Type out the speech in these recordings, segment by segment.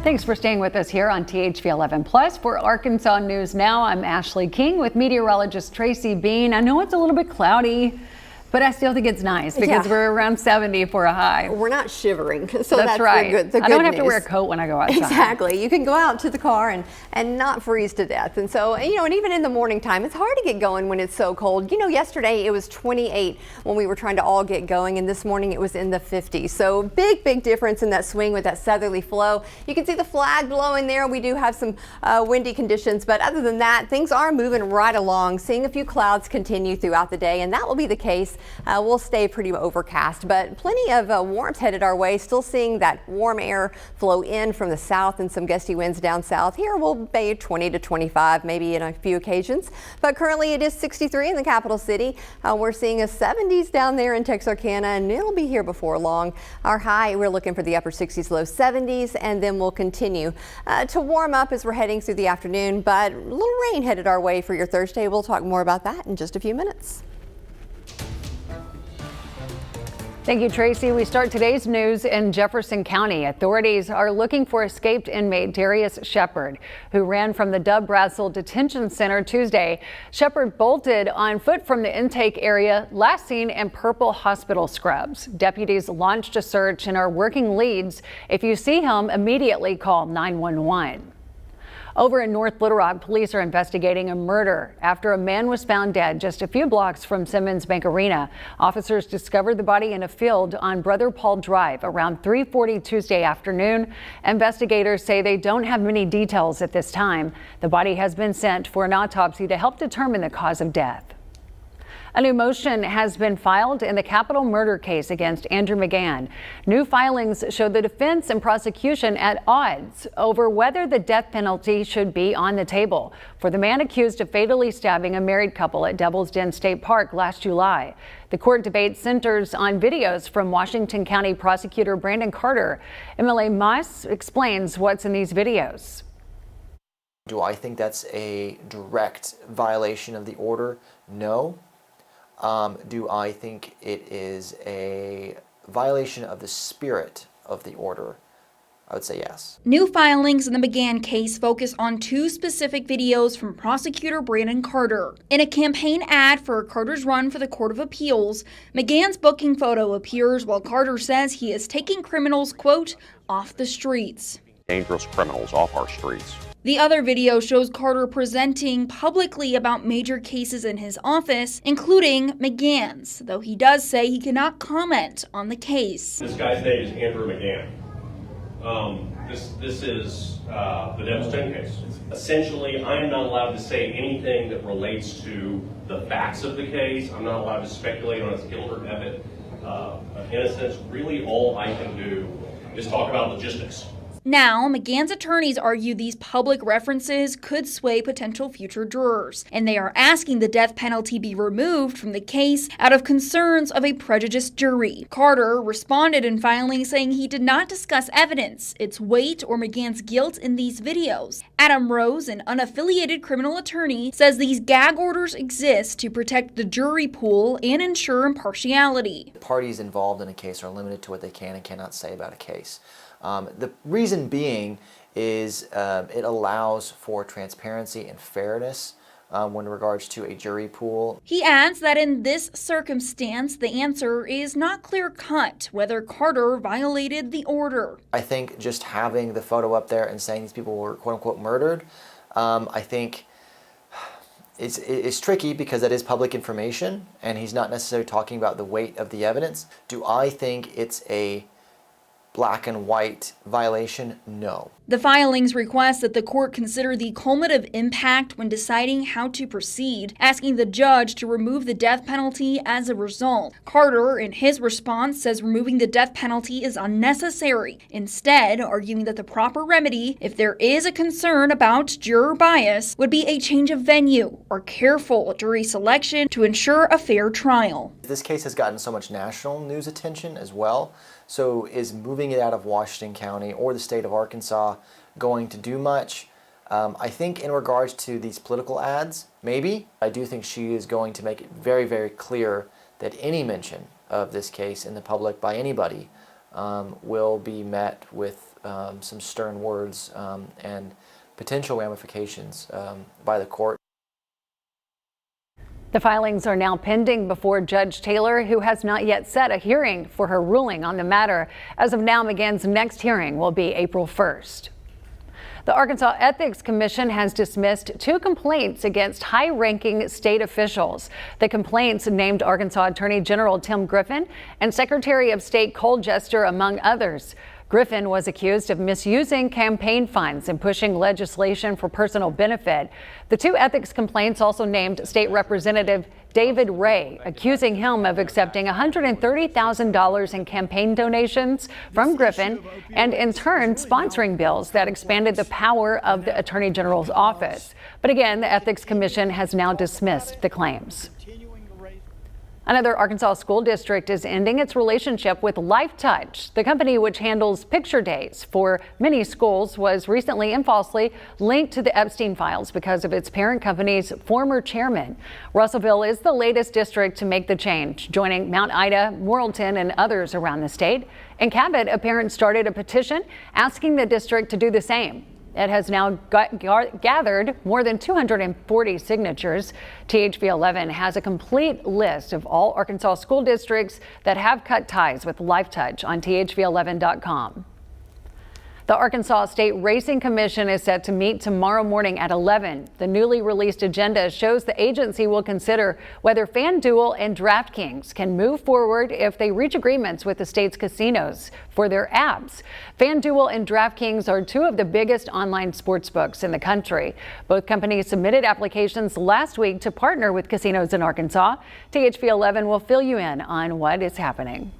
Thanks for staying with us here on THV 11 Plus. For Arkansas News Now, I'm Ashley King with meteorologist Tracy Bean. I know it's a little bit cloudy, but I still think it's nice because we're around 70 for a high. We're not shivering, so that's right. the good I don't have news. to wear a coat when I go outside. Exactly. You can go out to the car and not freeze to death. And so, and even in the morning time, it's hard to get going when it's so cold. Yesterday it was 28 when we were trying to all get going, and this morning it was in the 50s. So big difference in that swing with that southerly flow. You can see the flag blowing there. We do have some windy conditions, but other than that, things are moving right along. Seeing a few clouds continue throughout the day, and that will be the case. We'll stay pretty overcast, but plenty of warmth headed our way. Still seeing that warm air flow in from the south and some gusty winds down south. Here we'll be 20 to 25, maybe in a few occasions, but currently it is 63 in the capital city. We're seeing a 70s down there in Texarkana, and it'll be here before long. Our high, we're looking for the upper 60s, low 70s, and then we'll continue to warm up as we're heading through the afternoon, but a little rain headed our way for your Thursday. We'll talk more about that in just a few minutes. Thank you, Tracy. We start today's news in Jefferson County. Authorities are looking for escaped inmate Darius Shepard, who ran from the Dub Brassel Detention Center Tuesday. Shepard bolted on foot from the intake area, last seen in purple hospital scrubs. Deputies launched a search and are working leads. If you see him, immediately call 911. Over in North Little Rock, police are investigating a murder after a man was found dead just a few blocks from Simmons Bank Arena. Officers discovered the body in a field on Brother Paul Drive around 3:40 Tuesday afternoon. Investigators say they don't have many details at this time. The body has been sent for an autopsy to help determine the cause of death. A new motion has been filed in the capital murder case against Andrew McGann. New filings show the defense and prosecution at odds over whether the death penalty should be on the table for the man accused of fatally stabbing a married couple at Devil's Den State Park last July. The court debate centers on videos from Washington County Prosecutor Brandon Carter. MLA Moss explains what's in these videos. Do I think that's a direct violation of the order? No. Do I think it is a violation of the spirit of the order? I would say yes. New filings in the McGann case focus on two specific videos from prosecutor Brandon Carter. In a campaign ad for Carter's run for the Court of Appeals, McGann's booking photo appears while Carter says he is taking criminals, quote, off the streets. Dangerous criminals off our streets. The other video shows Carter presenting publicly about major cases in his office, including McGann's, though he does say he cannot comment on the case. This guy's name is Andrew McGann. This is the Devil's Den case. Essentially, I am not allowed to say anything that relates to the facts of the case. I'm not allowed to speculate on its guilt or debit of innocence. Really, all I can do is talk about logistics. Now, McGann's attorneys argue these public references could sway potential future jurors, and they are asking the death penalty be removed from the case out of concerns of a prejudiced jury. Carter responded in filing saying he did not discuss evidence, its weight, or McGann's guilt in these videos. Adam Rose, an unaffiliated criminal attorney, says these gag orders exist to protect the jury pool and ensure impartiality. The parties involved in a case are limited to what they can and cannot say about a case. The reason being is it allows for transparency and fairness when regards to a jury pool. He adds that in this circumstance, the answer is not clear-cut whether Carter violated the order. I think just having the photo up there and saying these people were quote-unquote murdered, I think it's tricky because that is public information and he's not necessarily talking about the weight of the evidence. Do I think it's a black and white violation? No. The filings request that the court consider the cumulative impact when deciding how to proceed, asking the judge to remove the death penalty as a result. Carter, in his response, says removing the death penalty is unnecessary, instead arguing that the proper remedy, if there is a concern about juror bias, would be a change of venue or careful jury selection to ensure a fair trial. This case has gotten so much national news attention as well. So is moving it out of Washington County or the state of Arkansas going to do much? I think in regards to these political ads, maybe. I do think she is going to make it very, very clear that any mention of this case in the public by anybody will be met with some stern words and potential ramifications by the court. The filings are now pending before Judge Taylor, who has not yet set a hearing for her ruling on the matter. As of now, McGann's next hearing will be April 1st. The Arkansas Ethics Commission has dismissed 2 complaints against high-ranking state officials. The complaints named Arkansas Attorney General Tim Griffin and Secretary of State Cole Jester, among others. Griffin was accused of misusing campaign funds and pushing legislation for personal benefit. The 2 ethics complaints also named State Representative David Ray, accusing him of accepting $130,000 in campaign donations from Griffin and in turn sponsoring bills that expanded the power of the Attorney General's office. But again, the Ethics Commission has now dismissed the claims. Another Arkansas school district is ending its relationship with LifeTouch. The company, which handles picture days for many schools, was recently and falsely linked to the Epstein files because of its parent company's former chairman. Russellville is the latest district to make the change, joining Mount Ida, Morrilton, and others around the state. In Cabot, a parent started a petition asking the district to do the same. It has now gathered more than 240 signatures. THV 11 has a complete list of all Arkansas school districts that have cut ties with LifeTouch on thv11.com. The Arkansas State Racing Commission is set to meet tomorrow morning at 11. The newly released agenda shows the agency will consider whether FanDuel and DraftKings can move forward if they reach agreements with the state's casinos for their apps. FanDuel and DraftKings are 2 of the biggest online sports books in the country. Both companies submitted applications last week to partner with casinos in Arkansas. THV 11 will fill you in on what is happening.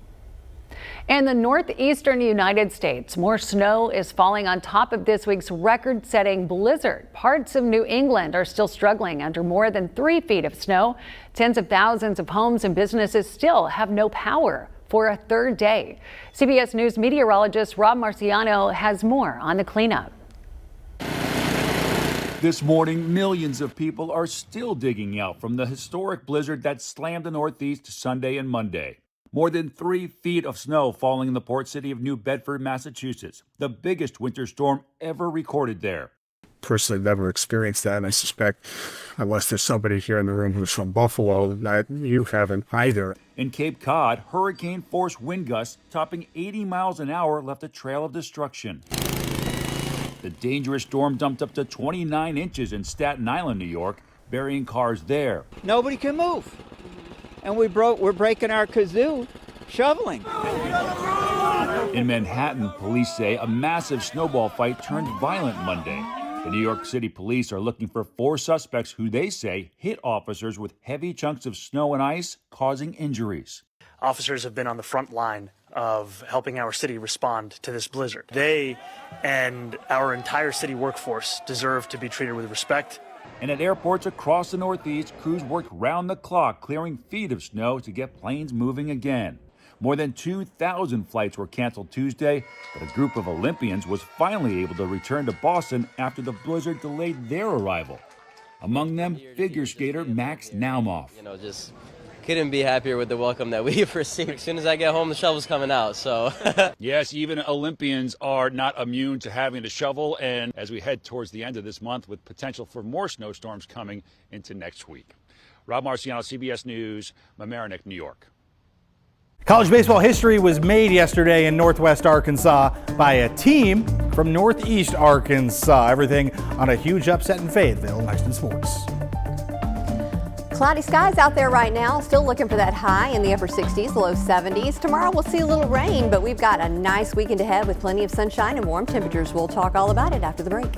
In the northeastern United States, more snow is falling on top of this week's record-setting blizzard. Parts of New England are still struggling under more than 3 feet of snow. Tens of thousands of homes and businesses still have no power for a 3rd day. CBS News meteorologist Rob Marciano has more on the cleanup. This morning, millions of people are still digging out from the historic blizzard that slammed the Northeast Sunday and Monday. More than 3 feet of snow falling in the port city of New Bedford, Massachusetts, the biggest winter storm ever recorded there. Personally, never experienced that, and I suspect, unless there's somebody here in the room who's from Buffalo, that you haven't either. In Cape Cod, hurricane-force wind gusts topping 80 miles an hour left a trail of destruction. The dangerous storm dumped up to 29 inches in Staten Island, New York, burying cars there. Nobody can move. And we're breaking our kazoo shoveling. In Manhattan, police say a massive snowball fight turned violent Monday. The New York City police are looking for 4 suspects who they say hit officers with heavy chunks of snow and ice, causing injuries. Officers have been on the front line of helping our city respond to this blizzard. They and our entire city workforce deserve to be treated with respect. And at airports across the Northeast, crews worked round the clock clearing feet of snow to get planes moving again. More than 2,000 flights were canceled Tuesday, but a group of Olympians was finally able to return to Boston after the blizzard delayed their arrival. Among them, figure skater Max Naumoff. Just couldn't be happier with the welcome that we've received. As soon as I get home, the shovel's coming out, so. Yes, even Olympians are not immune to having to shovel, and as we head towards the end of this month with potential for more snowstorms coming into next week. Rob Marciano, CBS News, Mamaroneck, New York. College baseball history was made yesterday in Northwest Arkansas by a team from Northeast Arkansas. Everything on a huge upset in Fayetteville. Next in sports. Cloudy skies out there right now, still looking for that high in the upper 60s, low 70s. Tomorrow we'll see a little rain, but we've got a nice weekend ahead with plenty of sunshine and warm temperatures. We'll talk all about it after the break.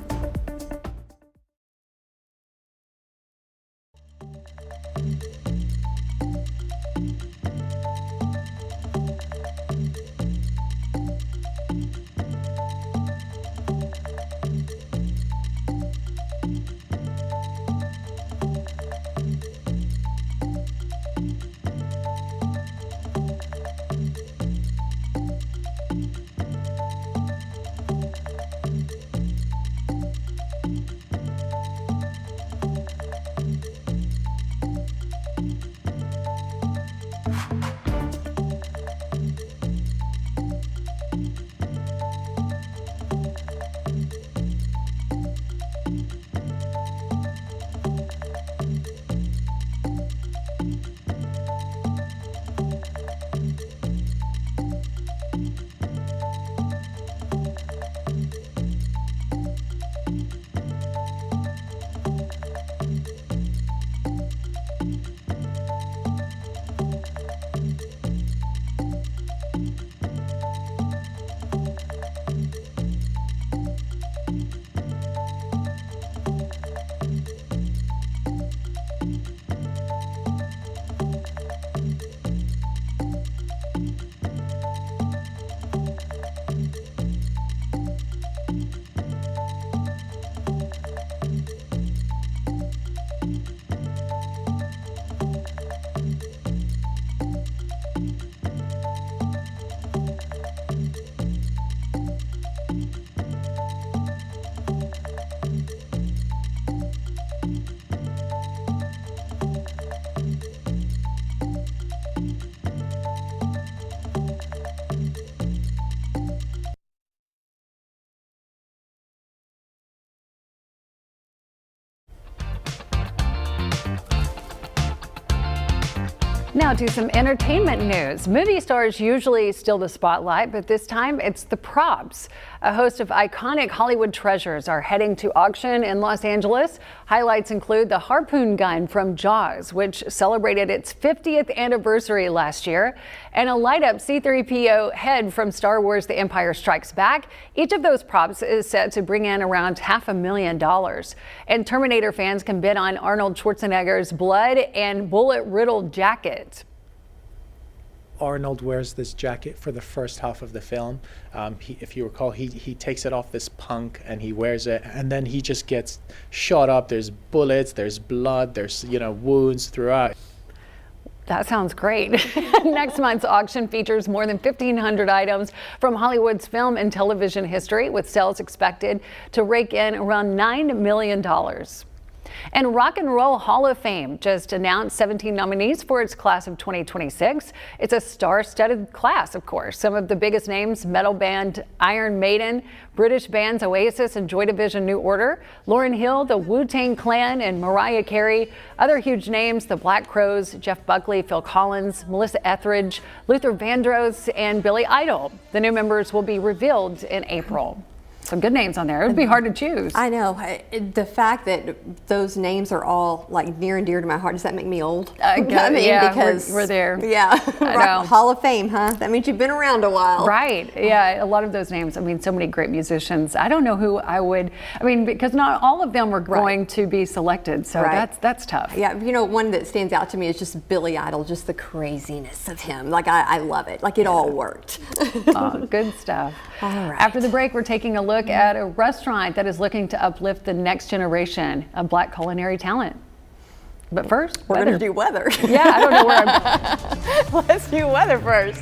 Now to some entertainment news. Movie stars usually steal the spotlight, but this time it's the props. A host of iconic Hollywood treasures are heading to auction in Los Angeles. Highlights include the harpoon gun from Jaws, which celebrated its 50th anniversary last year, and a light-up C-3PO head from Star Wars: The Empire Strikes Back. Each of those props is set to bring in around $500,000. And Terminator fans can bid on Arnold Schwarzenegger's blood and bullet-riddled jacket. Arnold wears this jacket for the first half of the film. If you recall, he takes it off this punk and he wears it, and then he just gets shot up. There's bullets, there's blood, there's wounds throughout. That sounds great. Next month's auction features more than 1,500 items from Hollywood's film and television history, with sales expected to rake in around $9 million. And Rock and Roll Hall of Fame just announced 17 nominees for its class of 2026. It's a star-studded class, of course. Some of the biggest names: metal band Iron Maiden, British bands Oasis and Joy Division New Order, Lauryn Hill, the Wu-Tang Clan, and Mariah Carey. Other huge names: the Black Crowes, Jeff Buckley, Phil Collins, Melissa Etheridge, Luther Vandross, and Billy Idol. The new members will be revealed in April. Some good names on there. It would be hard to choose. I know. The fact that those names are all like near and dear to my heart, does that make me old? Yeah, because we're there. Yeah. I know. Hall of Fame, huh? That means you've been around a while. Right. Yeah. A lot of those names. I mean, so many great musicians. I don't know who I would. I mean, because not all of them are going to be selected. So that's tough. Yeah. One that stands out to me is just Billy Idol. Just the craziness of him. Like I love it. Like it all worked. Oh, good stuff. All right. After the break, we're taking a look at a restaurant that is looking to uplift the next generation of Black culinary talent. But first, we're going to do weather. Yeah, I don't know where I'm. Let's do weather first.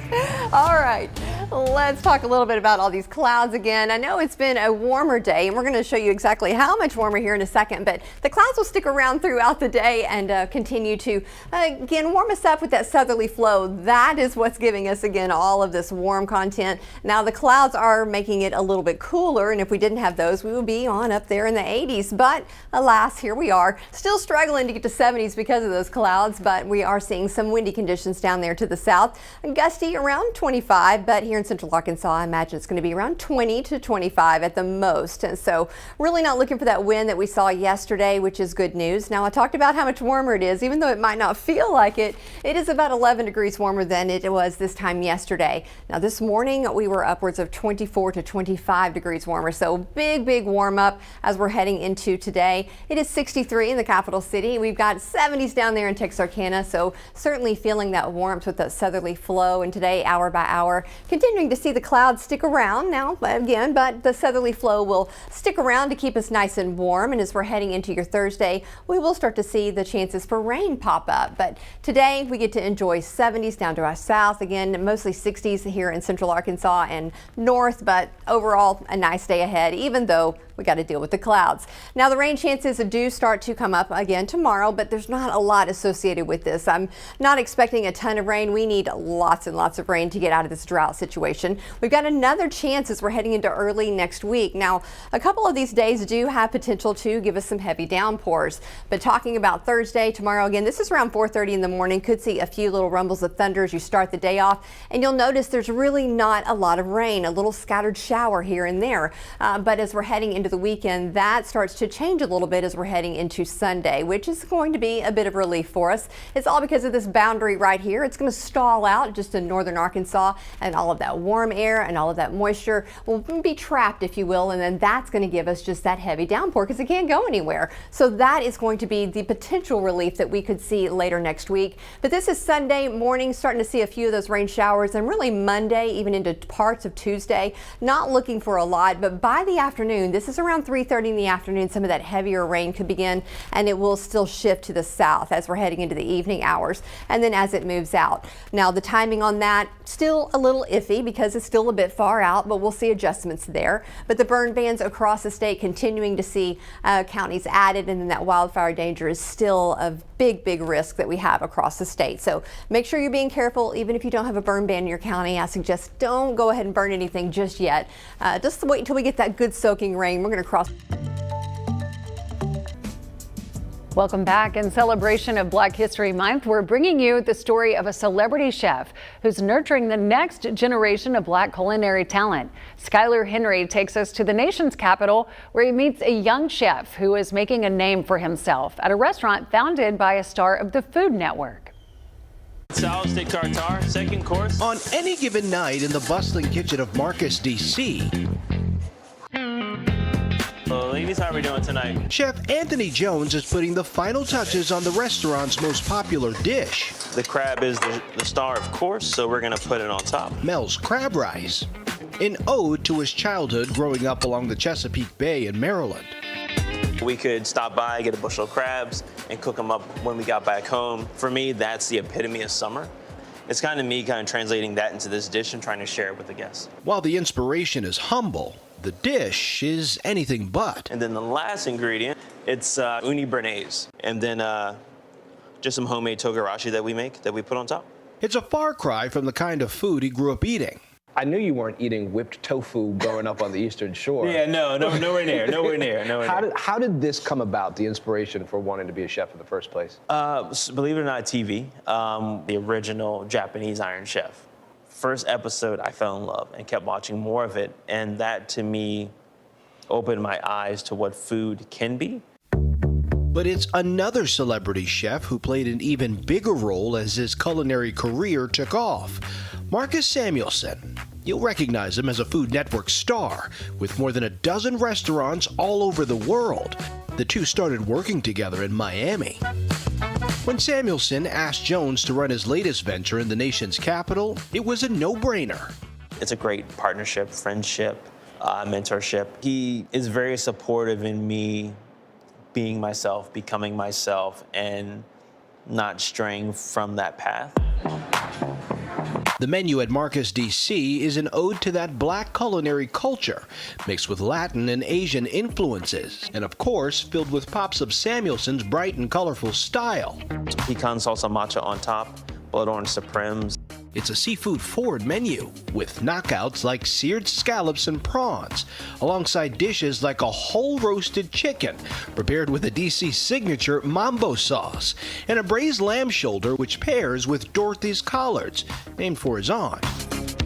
All right. Let's talk a little bit about all these clouds again. I know it's been a warmer day, and we're going to show you exactly how much warmer here in a second, but the clouds will stick around throughout the day and continue to, again, warm us up with that southerly flow. That is what's giving us, again, all of this warm content. Now, the clouds are making it a little bit cooler, and if we didn't have those, we would be on up there in the 80s. But alas, here we are, still struggling to get to 70s because of those clouds, but we are seeing some windy conditions down there to the south. Gusty around 25, but here in central Arkansas, I imagine it's going to be around 20 to 25 at the most. And so really not looking for that wind that we saw yesterday, which is good news. Now, I talked about how much warmer it is, even though it might not feel like it. It is about 11 degrees warmer than it was this time yesterday. Now, this morning we were upwards of 24 to 25 degrees warmer. So big warm up as we're heading into today. It is 63 in the capital city. We've got 70s down there in Texarkana. So certainly feeling that warmth with that southerly flow. And today, hour by hour, continuing to see the clouds stick around now again, but the southerly flow will stick around to keep us nice and warm. And as we're heading into your Thursday, we will start to see the chances for rain pop up. But today we get to enjoy 70s down to our south, again mostly 60s here in central Arkansas and north, but overall a nice day ahead, even though we got to deal with the clouds. Now, the rain chances do start to come up again tomorrow, but there's not a lot associated with this. I'm not expecting a ton of rain. We need lots and lots of rain to get out of this drought situation. We've got another chance as we're heading into early next week. Now, a couple of these days do have potential to give us some heavy downpours, but talking about Thursday, tomorrow, again, this is around 4:30 in the morning. Could see a few little rumbles of thunder as you start the day off, and you'll notice there's really not a lot of rain, a little scattered shower here and there. But as we're heading into the weekend, that starts to change a little bit as we're heading into Sunday, which is going to be a bit of relief for us. It's all because of this boundary right here. It's going to stall out just in northern Arkansas, and all of that warm air and all of that moisture will be trapped, if you will, and then that's going to give us just that heavy downpour because it can't go anywhere. So that is going to be the potential relief that we could see later next week. But this is Sunday morning, starting to see a few of those rain showers, and really Monday, even into parts of Tuesday. Not looking for a lot, but by the afternoon, this is around 3:30 in the afternoon, some of that heavier rain could begin, and it will still shift to the south as we're heading into the evening hours, and then as it moves out. Now, the timing on that, still a little iffy because it's still a bit far out, but we'll see adjustments there. But the burn bans across the state, continuing to see counties added, and then that wildfire danger is still a big risk that we have across the state. So make sure you're being careful. Even if you don't have a burn ban in your county, I suggest don't go ahead and burn anything just yet. Just wait until we get that good soaking rain. We're going to cross. Welcome back. In celebration of Black History Month, we're bringing you the story of a celebrity chef who's nurturing the next generation of Black culinary talent. Skylar Henry takes us to the nation's capital, where he meets a young chef who is making a name for himself at a restaurant founded by a star of the Food Network. Salad steak tartare, second course. On any given night in the bustling kitchen of Marcus, D.C., Ladies, how are we doing tonight? Chef Anthony Jones is putting the final touches on the restaurant's most popular dish. The crab is the star, of course, so we're going to put it on top. Mel's crab rice, an ode to his childhood growing up along the Chesapeake Bay in Maryland. We could stop by, get a bushel of crabs, and cook them up when we got back home. For me, that's the epitome of summer. It's kind of me translating that into this dish and trying to share it with the guests. While the inspiration is humble, the dish is anything but. And then the last ingredient, it's uni bernaise, and then just some homemade togarashi that we make that we put on top. It's a far cry from the kind of food he grew up eating. I knew you weren't eating whipped tofu growing up on the Eastern Shore. Yeah, nowhere near. How did this come about, the inspiration for wanting to be a chef in the first place? Believe it or not, TV, the original Japanese Iron Chef. First episode, I fell in love and kept watching more of it, and that to me opened my eyes to what food can be. But it's another celebrity chef who played an even bigger role as his culinary career took off. Marcus Samuelsson. You'll recognize him as a Food Network star with more than a dozen restaurants all over the world. The two started working together in Miami. When Samuelsson asked Jones to run his latest venture in the nation's capital, it was a no-brainer. It's a great partnership, friendship, mentorship. He is very supportive in me being myself, becoming myself, and not straying from that path. The menu at Marcus, D.C. is an ode to that Black culinary culture, mixed with Latin and Asian influences, and of course, filled with pops of Samuelsson's bright and colorful style. Pecan salsa matcha on top, blood orange supremes. It's a seafood-forward menu, with knockouts like seared scallops and prawns, alongside dishes like a whole roasted chicken, prepared with a DC signature mambo sauce, and a braised lamb shoulder which pairs with Dorothy's collards, named for his aunt.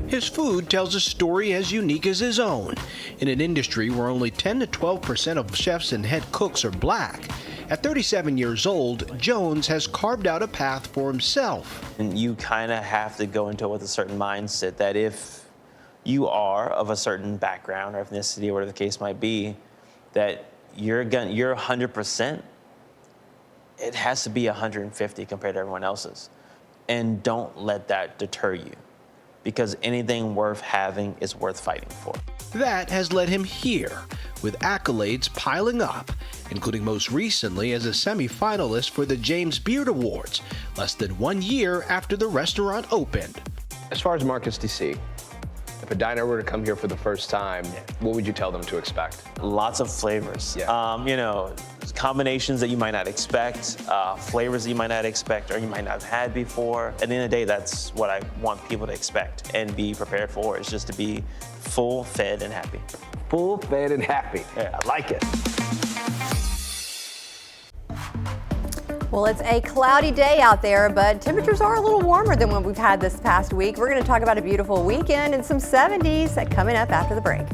His food tells a story as unique as his own, in an industry where only 10 to 12% of chefs and head cooks are Black. At 37 years old, Jones has carved out a path for himself. And you kind of have to go into it with a certain mindset that if you are of a certain background or ethnicity or whatever the case might be, that you're 100%, it has to be 150 compared to everyone else's. And don't let that deter you, because anything worth having is worth fighting for. That has led him here, with accolades piling up, including most recently as a semi-finalist for the James Beard Awards, less than 1 year after the restaurant opened. As far as Marcus, D.C., if a diner were to come here for the first time, what would you tell them to expect? Lots of flavors. Combinations that you might not expect, flavors that you might not expect or you might not have had before. At the end of the day, that's what I want people to expect and be prepared for, is just to be full, fed, and happy. Full, fed, and happy. Yeah, I like it. Well, it's a cloudy day out there, but temperatures are a little warmer than what we've had this past week. We're going to talk about a beautiful weekend and some 70s coming up after the break.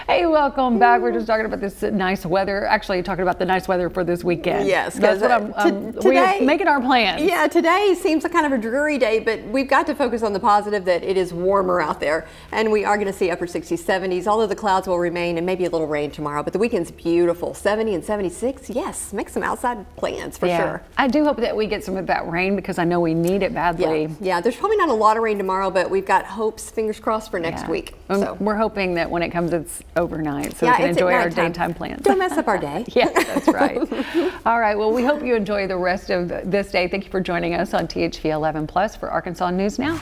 Hey, welcome back. We're just talking about this nice weather. Actually, talking about the nice weather for this weekend. Yes, that's what we're making our plans. Yeah, today seems kind of a dreary day, but we've got to focus on the positive that it is warmer out there, and we are going to see upper 60s, 70s. Although the clouds will remain, and maybe a little rain tomorrow, but the weekend's beautiful. 70 and 76. Yes, make some outside plans for sure. I do hope that we get some of that rain because I know we need it badly. Yeah. There's probably not a lot of rain tomorrow, but we've got hopes, fingers crossed, for next week. So we're hoping that when it comes, it's overnight, so Yeah, we can it's enjoy at our nighttime. daytime plans. Don't mess up our day. Yes, that's right. All right, well, we hope you enjoy the rest of this day. Thank you for joining us on THV 11 Plus for Arkansas News Now.